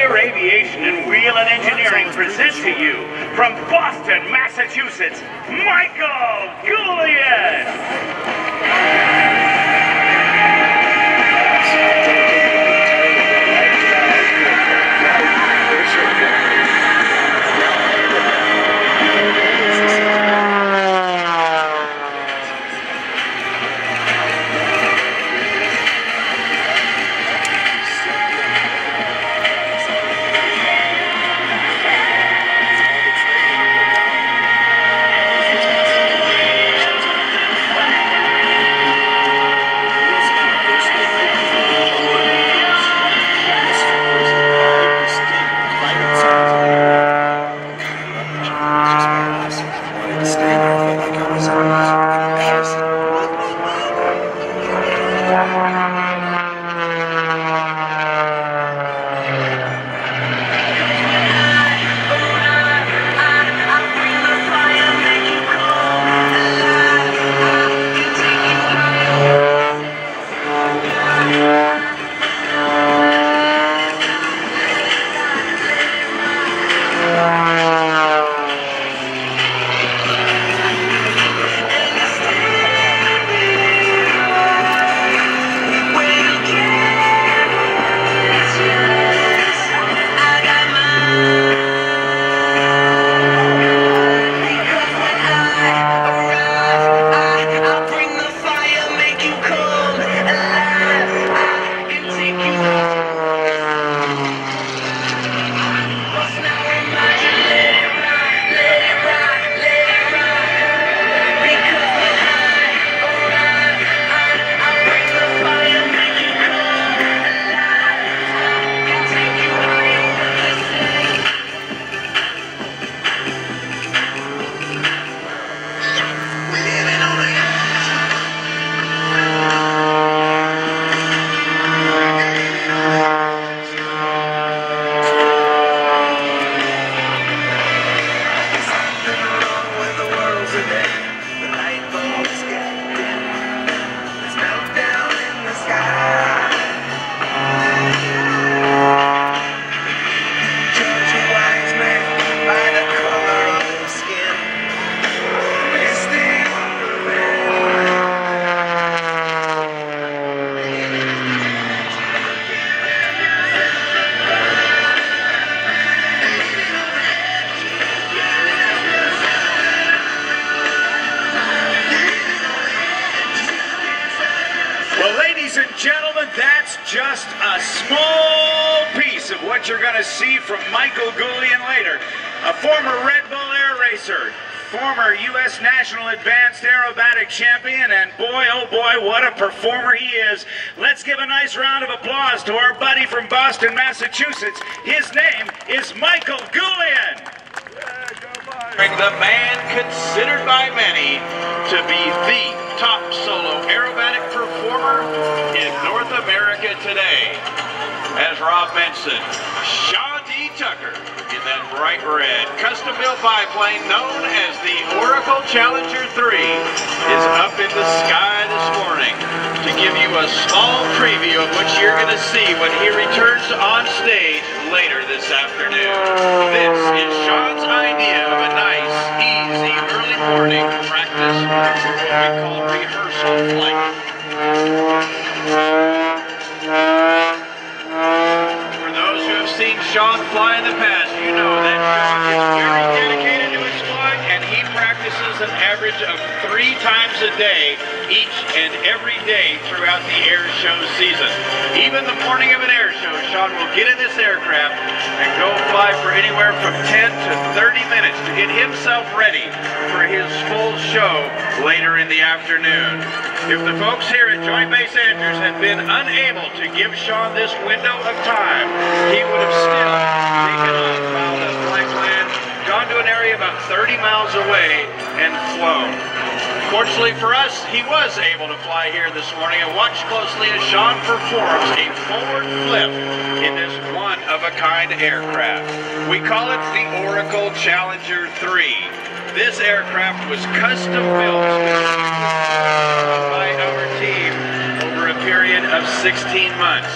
Tucker Aviation and Wheeling Engineering present to you, from Boston, Massachusetts, Michael Goulian! Ladies and gentlemen, that's just a small piece of what you're going to see from Michael Goulian later. A former Red Bull air racer, former U.S. National Advanced Aerobatic Champion, and boy, oh boy, what a performer he is. Let's give a nice round of applause to our buddy from Boston, Massachusetts. His name is Michael Goulian. The man considered by many to be the top solo aerobatic performer in North America today. As Rob mentioned, Sean Tucker in that bright red custom-built biplane known as the Oracle Challenger 3 is up in the sky this morning to give you a small preview of what you're going to see when he returns on stage later this afternoon. This is Sean's idea of a nice, easy, early morning practice for what we call rehearsal flight. For those who have seen Sean fly in the past, you know that Sean is very dedicated to his flying, and he practices an average of 3 times a day, each and every day throughout the air show season. Even the morning of an air show, Sean will get in this aircraft and go fly for anywhere from 10 to 30 minutes to get himself ready for his full show later in the afternoon. If the folks here at Joint Base Andrews had been unable to give Sean this window of time, he would have still taken off, fouled up flight plan, gone to an area about 30 miles away, and flown. Fortunately for us, he was able to fly here this morning, and watch closely as Sean performs a forward flip in this one-of-a-kind aircraft. We call it the Oracle Challenger 3. This aircraft was custom built by our team over a period of 16 months.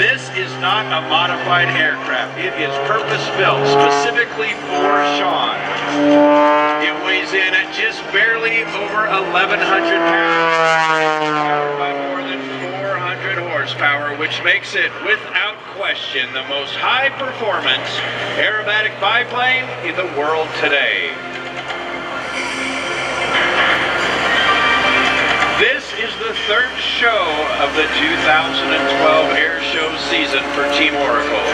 This is not a modified aircraft. It is purpose-built specifically for Sean. It weighs in at just barely over 1,100 pounds, powered by more than 400 horsepower, which makes it, without question, the most high-performance aerobatic biplane in the world today. This is the third show of the 2012 air show season for Team Oracle.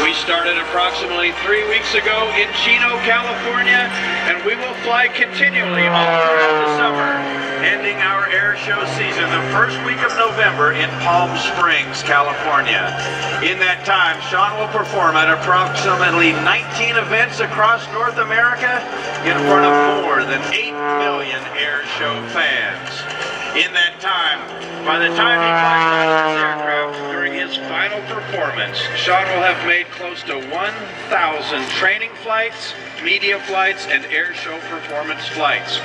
We started approximately 3 weeks ago in Chino, California, and we will fly continually all throughout the summer, ending our air show season the first week of November in Palm Springs, California. In that time, Sean will perform at approximately 19 events across North America in front of more than 8 million air show fans. In that time, by the time he flies out of his aircraft during his final performance, Sean will have made close to 1,000 training flights, media flights, and air show performance flights.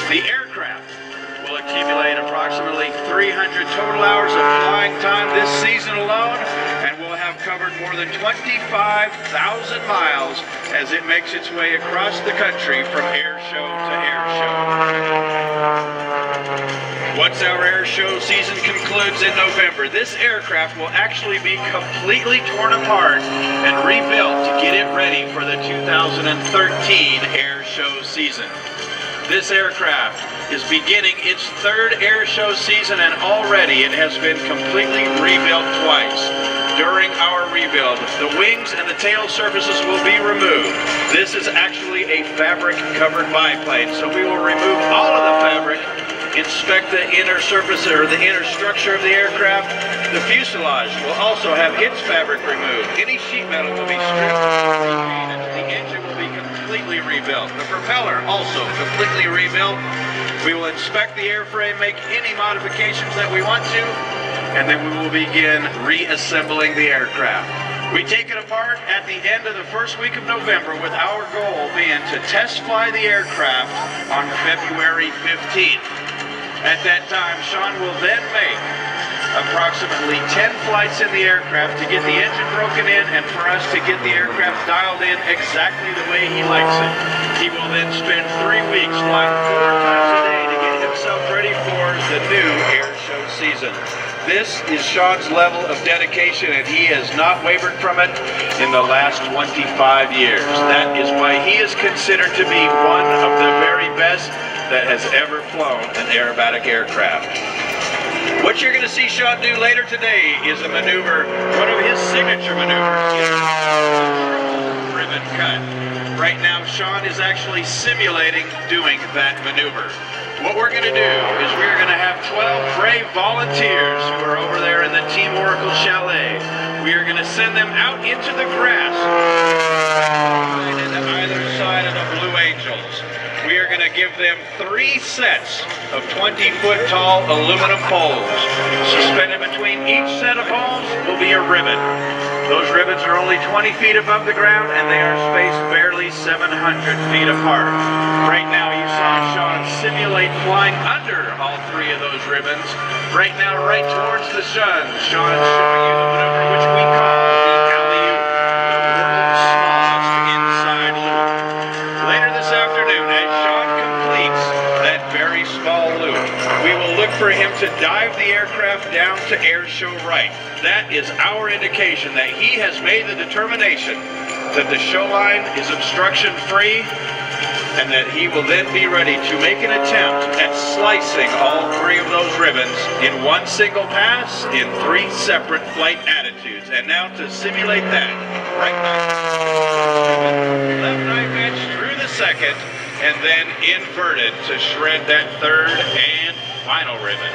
The aircraft will accumulate approximately 300 total hours of flying time this season alone, and will have covered more than 25,000 miles as it makes its way across the country from air show to air show. Once our air show season concludes in November, this aircraft will actually be completely torn apart and rebuilt to get it ready for the 2013 air show season. This aircraft is beginning its third air show season, and already it has been completely rebuilt twice. During our rebuild, the wings and the tail surfaces will be removed. This is actually a fabric-covered biplane, so we will remove all of the fabric, inspect the inner surface or the inner structure of the aircraft. The fuselage will also have its fabric removed. Any sheet metal will be stripped and repainted. The engine will be completely rebuilt. The propeller also completely rebuilt. We will inspect the airframe, make any modifications that we want to, and then we will begin reassembling the aircraft. We take it apart at the end of the first week of November, with our goal being to test fly the aircraft on February 15th. At that time, Sean will then make approximately 10 flights in the aircraft to get the engine broken in and for us to get the aircraft dialed in exactly the way he likes it. He will then spend 3 weeks flying 4 times a day to get himself ready for the new air show season. This is Sean's level of dedication, and he has not wavered from it in the last 25 years. That is why he is considered to be one of the very best that has ever flown an aerobatic aircraft. What you're going to see Sean do later today is a maneuver, one of his signature maneuvers, is the ribbon cut. Right now, Sean is actually simulating doing that maneuver. What we're going to do is we're going to have 12 brave volunteers who are over there in the Team Oracle Chalet. We are going to send them out into the grass on either side of the Blue Angels. We are going to give them 3 sets of 20-foot tall aluminum poles. Suspended between each set of poles will be a ribbon. Those ribbons are only 20 feet above the ground, and they are spaced barely 700 feet apart. Right now you saw Sean simulate flying under all 3 of those ribbons. Right now, right towards the sun, Sean is showing you the maneuver which we call the alley-oop, the world's smallest inside loop. Later this afternoon, as Sean completes that very small loop, we will look for him to dive the aircraft down to air show right. That is our indication that he has made the determination that the show line is obstruction free, and that he will then be ready to make an attempt at slicing all 3 of those ribbons in one single pass in 3 separate flight attitudes. And now to simulate that, right knife, left knife edge through the second, and then inverted to shred that 3rd and final ribbon.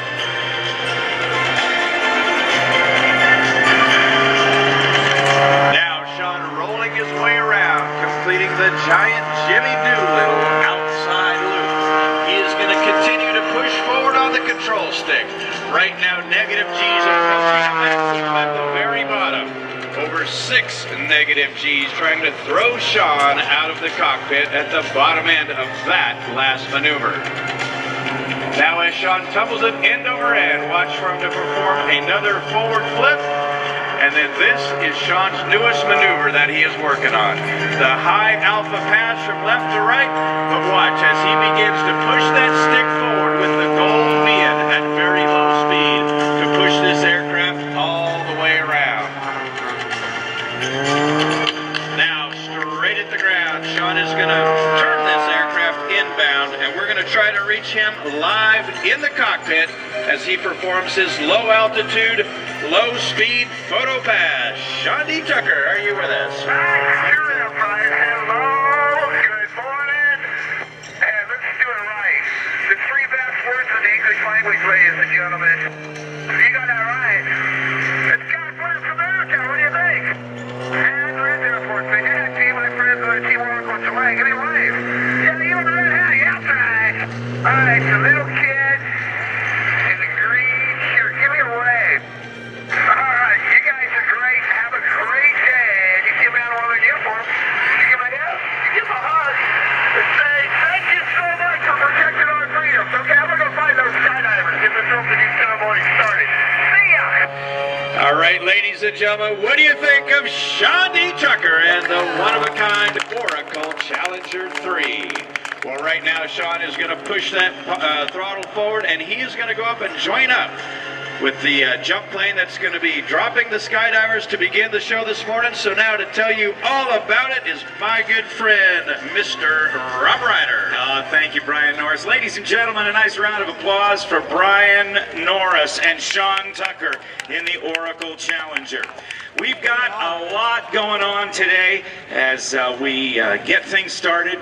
Now Sean rolling his way around, completing the giant Jimmy Doolittle outside loop. He is going to continue to push forward on the control stick. Right now, negative G's are pushing him at the very bottom. Over 6 negative G's trying to throw Sean out of the cockpit at the bottom end of that last maneuver. Now as Sean tumbles it end over end, watch for him to perform another forward flip And then this is Sean's newest maneuver that he is working on. The high alpha pass from left to right. But watch as he begins to push that stick forward with the goal being at very low speed to push this aircraft all the way around. Now straight at the ground, Sean is going to turn this aircraft inbound, and we're going to try to reach him live in the cockpit as he performs his low altitude, low speed photo pass. Sean Tucker, are you with us? Sure am, Brian. Hello, good morning. And let's do it right. The three best words in the English language, ladies and gentlemen. You got that right. It's God bless America. What do you think? And Red Airport. Say, hey, team, my friends on the team Oracle Chile. Give me a wave. Yeah, you on the red hat. Yeah, that's right. All right, the little kid in the green shirt. Give me a wave. All right, you guys are great. Have a great day. And you give me out what I give for them. You give me a hug. You give a hug. And say, thank you so much for protecting our freedoms. Okay, I'm going to find those skydivers. Get this opening ceremony started. See ya. All right, ladies and gentlemen, what do you think of Sean Tucker and the one-of-a-kind Oracle Challenger 3? Well, right now, Sean is going to push that throttle forward, and he is going to go up and join up with the jump plane that's going to be dropping the skydivers to begin the show this morning. So now to tell you all about it is my good friend, Mr. Rob Ryder. Thank you, Brian Norris. Ladies and gentlemen, a nice round of applause for Brian Norris and Sean Tucker in the Oracle Challenger. We've got a lot going on today as we get things started.